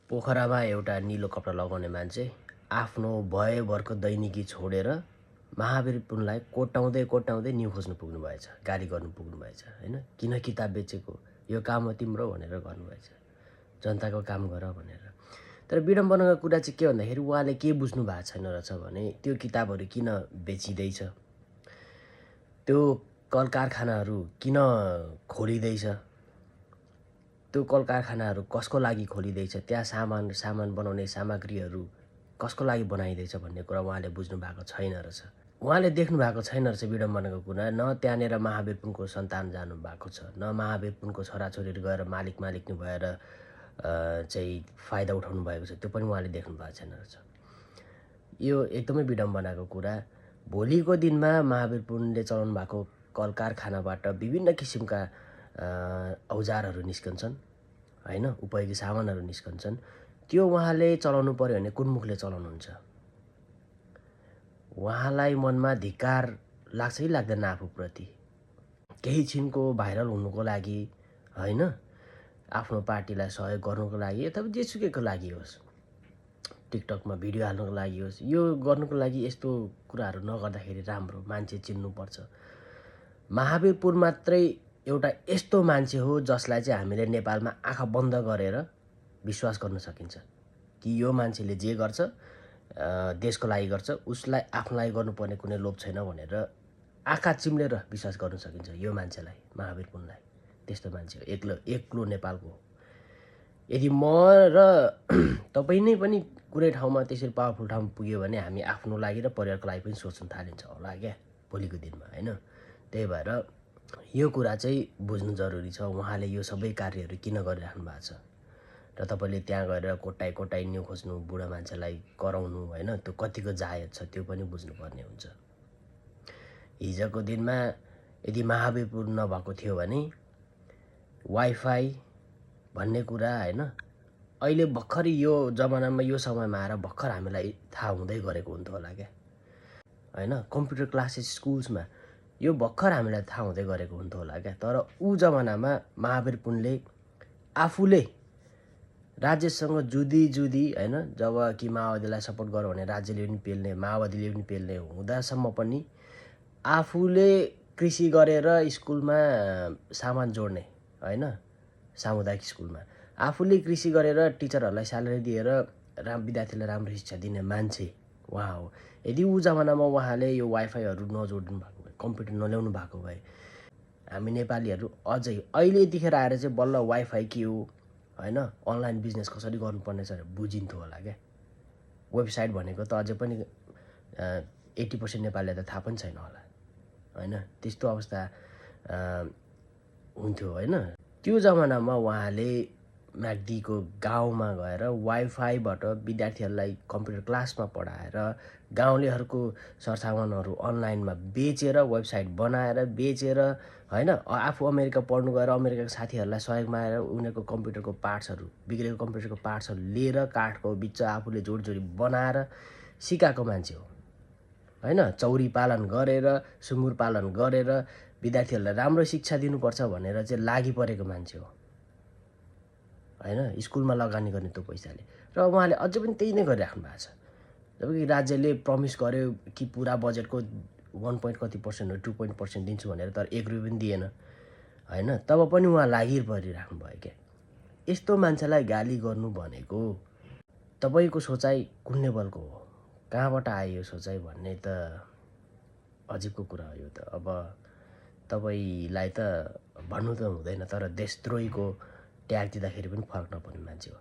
पोखरामा एउटा नीलो कपडा लगाउने मान्छे आफ्नो भयभरको दैनिकी छोडेर महावीर पुनलाई कोट्याउँदै न्यु खोज्नु पुग्नु भएछ, गाली गर्नु पुग्नु भएछ हैन। किन किताब बेचेको, यो काम हो तिम्रो भनेर गर्नुभएछ, जनताको काम गर भनेर। तर विडम्बनाको कुरा चाहिँ के भन्दाखेरि उहाँले के बुझ्नु भएको छैन रहेछ भने त्यो किताबहरू किन बेचिँदैछ, त्यो कल कारखानाहरू किन खोलिँदैछ, त्यो कल कारखानाहरू कसको लागि खोलिँदैछ, त्यहाँ सामान बनाउने सामग्रीहरू कसको लागि बनाइँदैछ भन्ने कुरा उहाँले बुझ्नु भएको छैन रहेछ। उहाँले देख्नु भएको छैन रहेछ विडम्बनाको कुरा। न त्यहाँनिर महावीर पुनको सन्तान जानु भएको छ, न महावीर पुनको छोराछोरीहरू गएर मालिक भएर चाहिँ फाइदा उठाउनु भएको छ, त्यो पनि उहाँले देख्नु भएको छैन रहेछ। यो एकदमै विडम्बनाको कुरा। भोलिको दिनमा महावीर पुनले चलाउनु भएको कल कारखानाबाट विभिन्न किसिमका औजारहरू निस्कन्छन् हैन, उपयोगी सामानहरू निस्कन्छन्। त्यो उहाँले चलाउनु पर्यो भने कुन मुखले चलाउनुहुन्छ? उहाँलाई मनमा धिक्कार लाग्छ कि लाग्दैन आफूप्रति? केही छिनको भाइरल हुनुको लागि हैन, आफ्नो पार्टीलाई सहयोग गर्नुको लागि अथवा जेसुकैको लागि होस्, टिकटकमा भिडियो हाल्नुको लागि होस्, यो गर्नुको लागि यस्तो कुराहरू नगर्दाखेरि राम्रो। मान्छे चिन्नुपर्छ। महावीर पुन मात्रै एउटा यस्तो मान्छे हो जसलाई चाहिँ हामीले नेपालमा आँखा बन्द गरेर विश्वास गर्न सकिन्छ कि यो मान्छेले जे गर्छ देशको लागि गर्छ, उसलाई आफ्नो लागि गर्नुपर्ने कुनै लोभ छैन भनेर आँखा चिम्लेर विश्वास गर्न सकिन्छ यो मान्छेलाई, महावीर पुनलाई। त्यस्तो मान्छे हो, एक्लो नेपालको। यदि म र तपाईँ नै पनि कुनै ठाउँमा त्यसरी पावरफुल ठाउँमा पुग्यो भने हामी आफ्नो लागि र परिवारको लागि पनि सोच्न थालिन्छ होला क्या भोलिको दिनमा हैन। त्यही भएर यो कुरा चाहिँ बुझ्नु जरुरी छ, उहाँले यो सबै कार्यहरू किन गरिराख्नु भएको छ। र तपाईँले त्यहाँ गएर कोटाइ न्यु खोज्नु, बुढा मान्छेलाई कराउनु हैन, त्यो कतिको जायज छ त्यो पनि बुझ्नुपर्ने हुन्छ। हिजोको दिनमा यदि महावीर पुन नभएको थियो भने वाइफाई भन्ने कुरा हैन, अहिले भर्खरै यो जमानामा यो समयमा आएर भर्खर हामीलाई थाहा हुँदै गरेको हुन्थ्यो होला क्या हैन। कम्प्युटर क्लासेस स्कुल्समा यो भर्खर हामीलाई थाहा हुँदै गरेको हुन्थ्यो होला क्या। तर ऊ जमानामा महावीर पुनले आफूले राज्यसँग जुदी हैन, जब कि माओवादीलाई सपोर्ट गर्यो भने राज्यले पनि पेल्ने, माओवादीले पनि पेल्ने हुँदासम्म पनि आफूले कृषि गरेर स्कुलमा सामान जोड्ने हैन, सामुदायिक स्कुलमा आफूले कृषि गरेर टिचरहरूलाई स्यालेरी दिएर विद्यार्थीलाई राम्रो शिक्षा दिने मान्छे उहाँ हो। यदि ऊ जमानामा उहाँले यो वाइफाईहरू नजोड्नु भएको भए, कम्प्युटर नल्याउनु भएको भए, हामी नेपालीहरू अझै अहिले यतिखेर आएर चाहिँ बल्ल वाइफाई के हो हैन, अनलाइन बिजनेस कसरी गर्नुपर्ने छ बुझिन्थ्यो होला क्या। वेबसाइट भनेको त अझै पनि 80% नेपालीलाई त थाहा पनि छैन होला हैन। त्यस्तो अवस्था हुन्थ्यो हैन। त्यो जमानामा उहाँले म्याग्दीको गाउँमा गएर वाइफाईबाट विद्यार्थीहरूलाई कम्प्युटर क्लासमा पढाएर गाउँलेहरूको सरसामानहरू अनलाइनमा बेचेर, वेबसाइट बनाएर बेचेर हैन, आफू अमेरिका पढ्नु गएर अमेरिकाको साथीहरूलाई सहयोगमा आएर उनीहरूको कम्प्युटरको पार्ट्सहरू, बिग्रेको कम्प्युटरको पार्ट्सहरू लिएर काठको बिच आफूले जोडी बनाएर सिकाएको मान्छे हो हैन। चौरी पालन गरेर, सुँगुर पालन गरेर विद्यार्थीहरूलाई राम्रो शिक्षा दिनुपर्छ भनेर चाहिँ लागि परेको मान्छे हो हैन, स्कुलमा लगानी गर्ने त्यो पैसाले। र उहाँले अझै पनि त्यही नै गरिराख्नु भएको छ। जबकि राज्यले प्रमिस गर्यो कि पुरा बजेटको 1% 2% दिन्छु भनेर, तर 1 रुपैयाँ पनि दिएन हैन। तब पनि उहाँ लागिपरिराख्नु भयो क्या। यस्तो मान्छेलाई गाली गर्नु भनेको तपाईँको सोचाइ कुन लेभलको हो, कहाँबाट आयो यो सोचाइ भन्ने त अजिबको कुरा हो यो त। अब तपाईँलाई त भन्नु त हुँदैन, तर देशद्रोहीको ट्याग दिँदाखेरि पनि फरक नपर्ने मान्छे हो।